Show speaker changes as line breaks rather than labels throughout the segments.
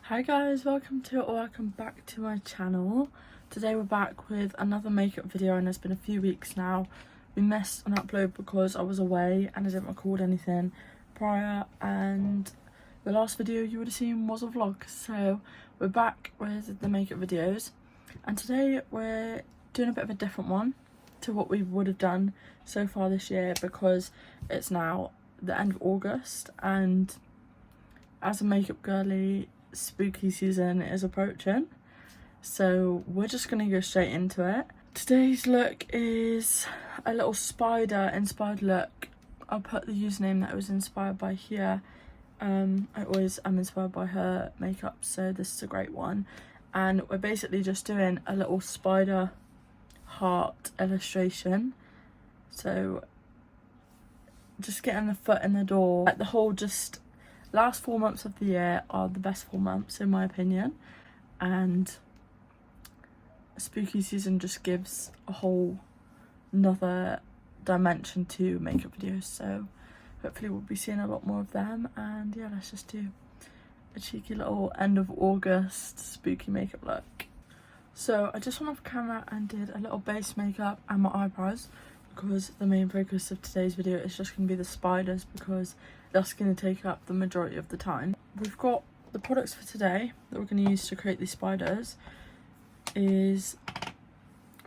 Hi guys, welcome back to my channel. Today we're back with another makeup video, and it's been a few weeks now. We missed an upload because I was away and I didn't record anything prior, and the last video you would have seen was a vlog. So we're back with the makeup videos, and today we're doing a bit of a different one to what we would have done so far this year, because it's now the end of August, and as a makeup girly, spooky season is approaching, so we're just gonna go straight into it. Today's look is a little spider inspired look. I'll put the username that it was inspired by here. I always am inspired by her makeup, so this is a great one. And we're basically just doing a little spider heart illustration, so just getting the foot in the door. Like, the whole just last 4 months of the year are the best 4 months in my opinion, and spooky season just gives a whole another dimension to makeup videos, so hopefully we'll be seeing a lot more of them. And yeah, let's just do a cheeky little end of August spooky makeup look. So I just went off camera and did a little base makeup and my eyebrows, because the main focus of today's video is just going to be the spiders, because that's going to take up the majority of the time. We've got the products for today that we're going to use to create these spiders is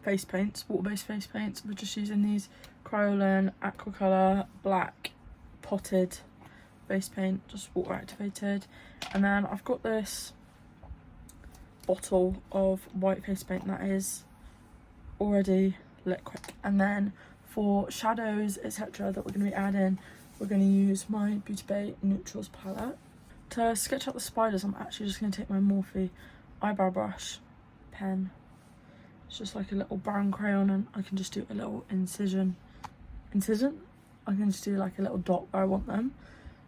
face paints, water-based face paints. We're just using these Kryolan Aquacolor Black Potted face paint, just water activated. And then I've got this bottle of white face paint that is already liquid. And then for shadows, etc., that we're going to be adding, we're going to use my Beauty Bay Neutrals palette. To sketch out the spiders, I'm actually just going to take my Morphe eyebrow brush pen. It's just like a little brown crayon, and I can just do a little incision. I can just do like a little dot where I want them.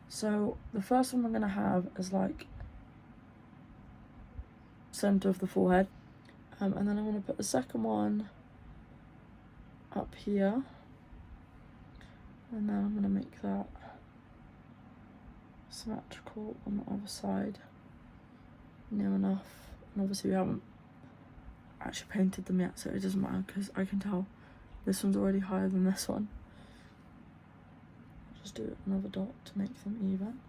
So the first one I'm going to have is like centre of the forehead, and then I'm going to put the second one up here, and then I'm going to make that symmetrical on the other side near enough. And obviously we haven't actually painted them yet, so it doesn't matter, because I can tell this one's already higher than this one. Just do another dot to make them even,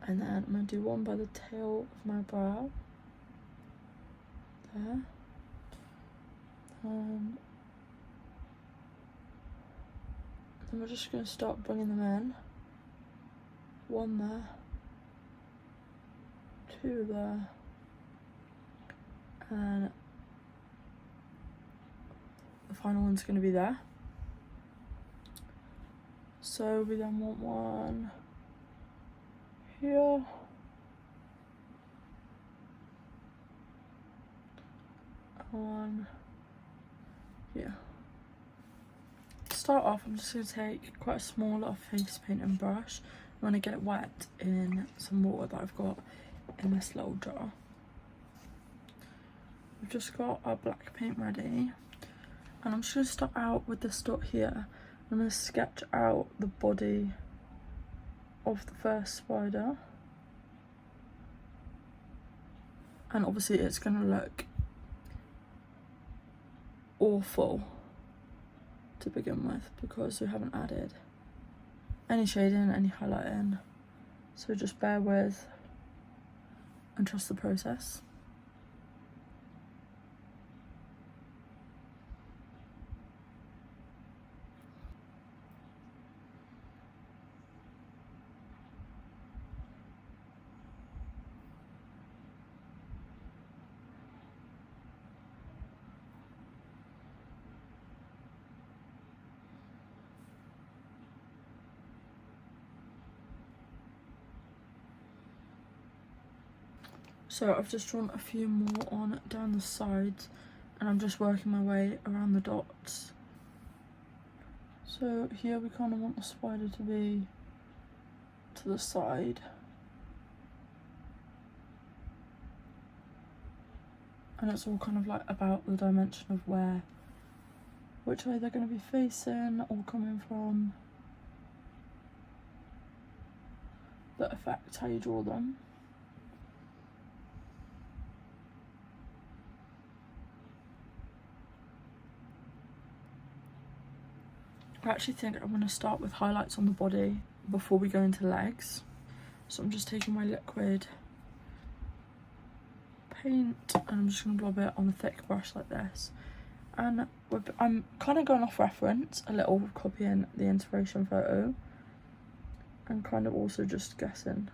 and then I'm going to do one by the tail of my brow there. Then we're just going to start bringing them in. One there, two there, and the final one's going to be there. So we then want one here, one here. To start off, I'm just going to take quite a small little face painting brush. I'm going to get it wet in some water that I've got in this little jar. We've just got our black paint ready, and I'm just going to start out with this dot here. I'm going to sketch out the body of the first spider, and obviously it's going to look awful to begin with because we haven't added any shading, any highlighting, so just bear with and trust the process. So I've just drawn a few more on down the sides, and I'm just working my way around the dots. So here we kind of want the spider to be to the side, and it's all kind of like about the dimension of which way they're going to be facing or coming from. that affect how you draw them. I actually think I'm going to start with highlights on the body before we go into legs. So I'm just taking my liquid paint and I'm just going to blob it on a thick brush like this. And I'm kind of going off reference a little, copying the inspiration photo and kind of also just guessing.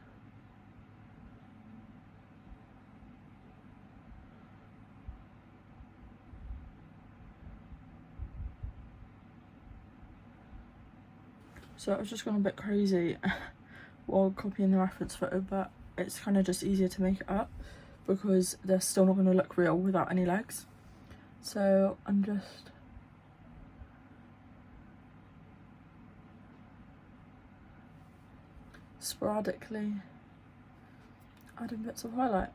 So I was just going a bit crazy while copying the reference photo, but it's kind of just easier to make it up because they're still not going to look real without any legs. So I'm just sporadically adding bits of highlight.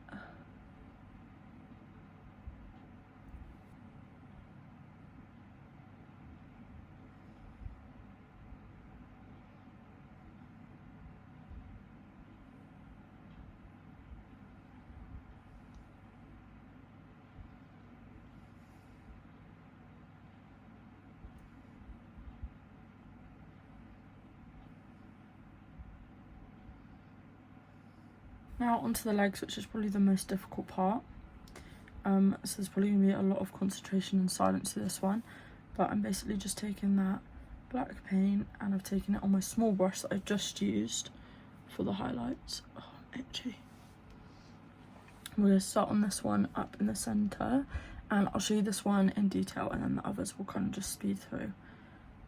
Now onto the legs, which is probably the most difficult part. So there's probably going to be a lot of concentration and silence to this one, but I'm basically just taking that black paint and I've taken it on my small brush that I just used for the highlights. Oh, itchy. We're going to start on this one up in the centre, and I'll show you this one in detail and then the others will kind of just speed through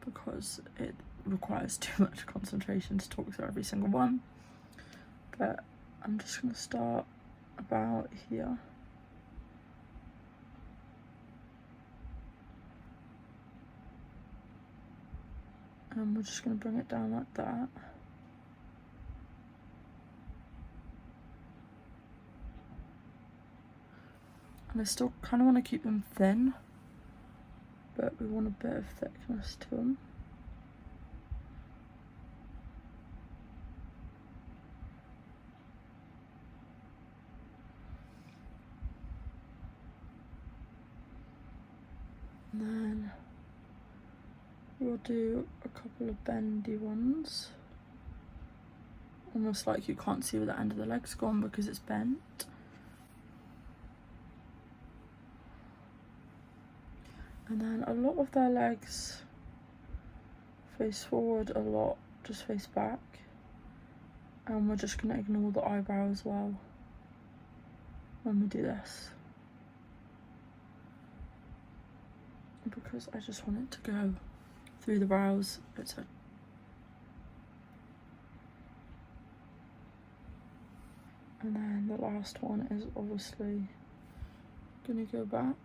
because it requires too much concentration to talk through every single one. But I'm just going to start about here. And we're just going to bring it down like that. And I still kind of want to keep them thin, but we want a bit of thickness to them. And then we'll do a couple of bendy ones. Almost like you can't see where the end of the leg's gone because it's bent. And then a lot of their legs face forward, a lot just face back. And we're just going to ignore the eyebrow as well when we do this, because I just want it to go through the brows. And then the last one is obviously going to go back.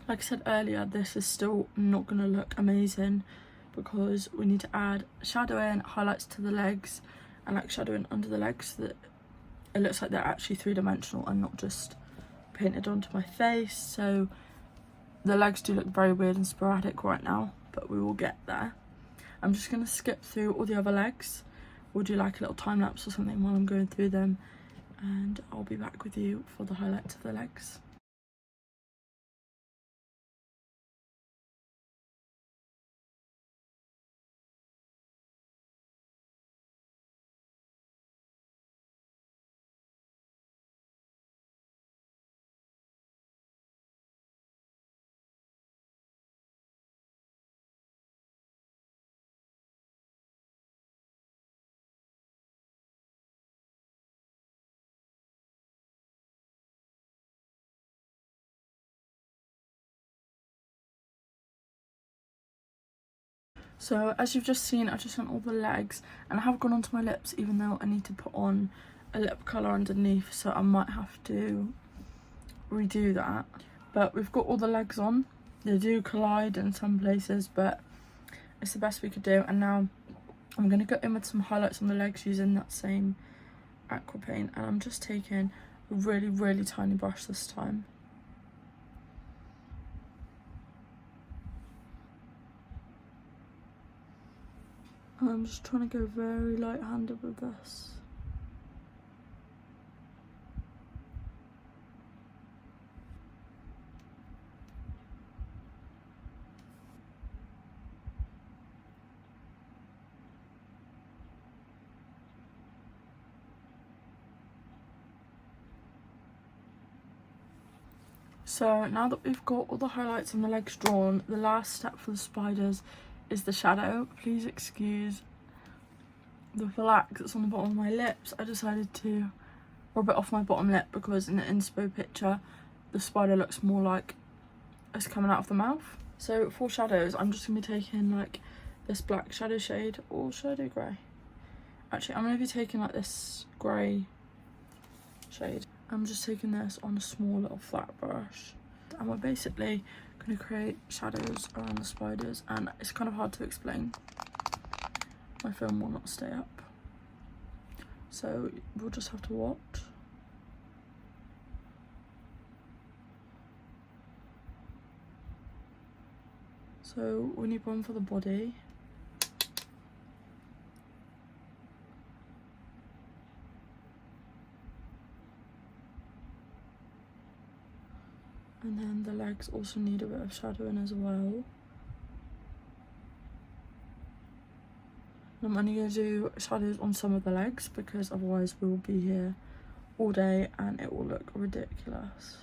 Like I said earlier, this is still not going to look amazing because we need to add shadowing, highlights to the legs, and like shadowing under the legs so that it looks like they're actually three-dimensional and not just painted onto my face. So the legs do look very weird and sporadic right now, but we will get there. I'm just going to skip through all the other legs. We'll do like a little time lapse or something while I'm going through them, and I'll be back with you for the highlights of the legs. So as you've just seen, I've just done all the legs and I have gone onto my lips, even though I need to put on a lip colour underneath, so I might have to redo that. But we've got all the legs on. They do collide in some places, but it's the best we could do. And now I'm going to go in with some highlights on the legs using that same aqua paint, and I'm just taking a really tiny brush this time. And I'm just trying to go very light-handed with this. So now that we've got all the highlights on the legs drawn, the last step for the spiders is the shadow. Please excuse the black that's on the bottom of my lips. I decided to rub it off my bottom lip because in the inspo picture the spider looks more like it's coming out of the mouth. So for shadows, I'm just going to be taking like this black shadow shade, or shadow grey. Actually, I'm going to be taking like this grey shade. I'm just taking this on a small little flat brush, and we're basically going to create shadows around the spiders, and it's kind of hard to explain. My film will not stay up, so we'll just have to watch. So we need one for the body. And then the legs also need a bit of shadowing as well. I'm only going to do shadows on some of the legs because otherwise we'll be here all day and it will look ridiculous.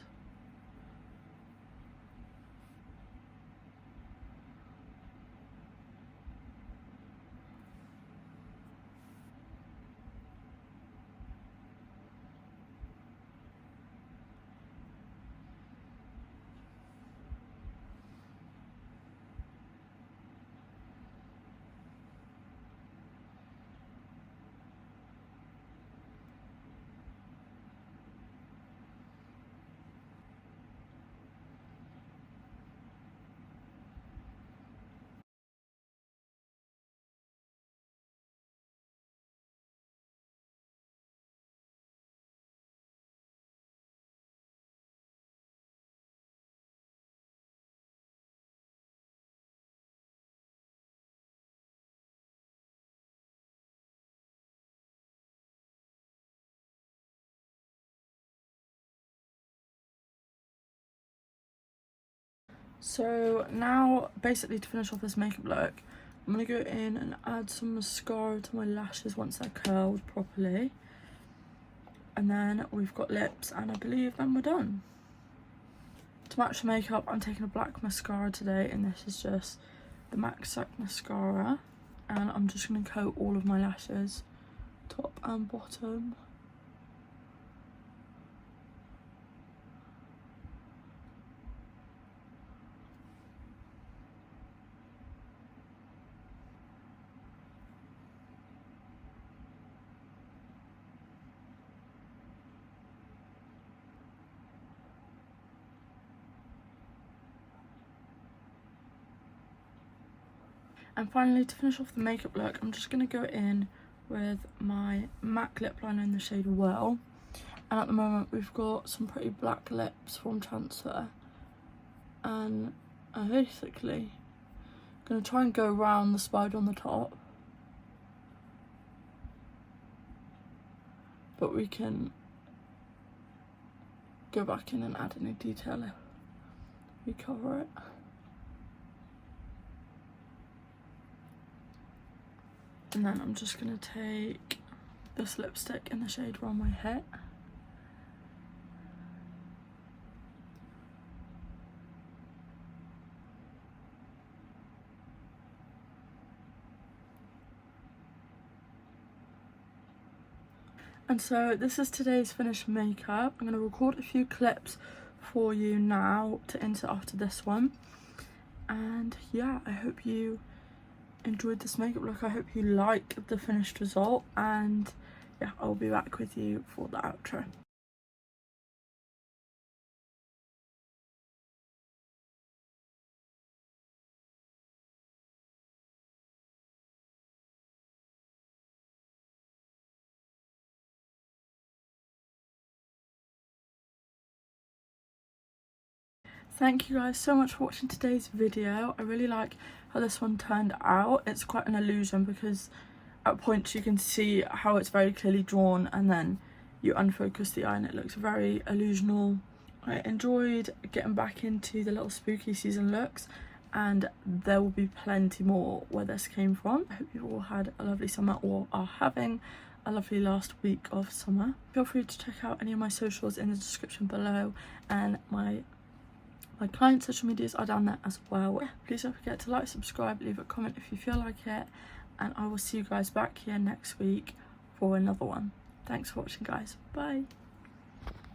So now, basically to finish off this makeup look, I'm going to go in and add some mascara to my lashes once they're curled properly. And then we've got lips, and I believe then we're done. To match the makeup, I'm taking a black mascara today, and this is just the MAC Sac mascara. And I'm just going to coat all of my lashes, top and bottom. And finally, to finish off the makeup look, I'm just going to go in with my MAC lip liner in the shade Whirl. And at the moment, we've got some pretty black lips from Transfer. And I'm basically going to try and go around the spider on the top. But we can go back in and add any detail if we cover it. And then I'm just going to take this lipstick in the shade Around My Head. And so this is today's finished makeup. I'm going to record a few clips for you now to insert after this one. And yeah, I hope you enjoyed this makeup look. I hope you like the finished result, and yeah, I'll be back with you for the outro. Thank you guys so much for watching today's video. I really like how this one turned out. It's quite an illusion because at points you can see how it's very clearly drawn, and then you unfocus the eye and it looks very illusional. I enjoyed getting back into the little spooky season looks, and there will be plenty more where this came from. I hope you all had a lovely summer or are having a lovely last week of summer. Feel free to check out any of my socials in the description below, and my client social medias are down there as well. Please don't forget to like, subscribe, leave a comment if you feel like it, and I will see you guys back here next week for another one. Thanks for watching, guys. Bye.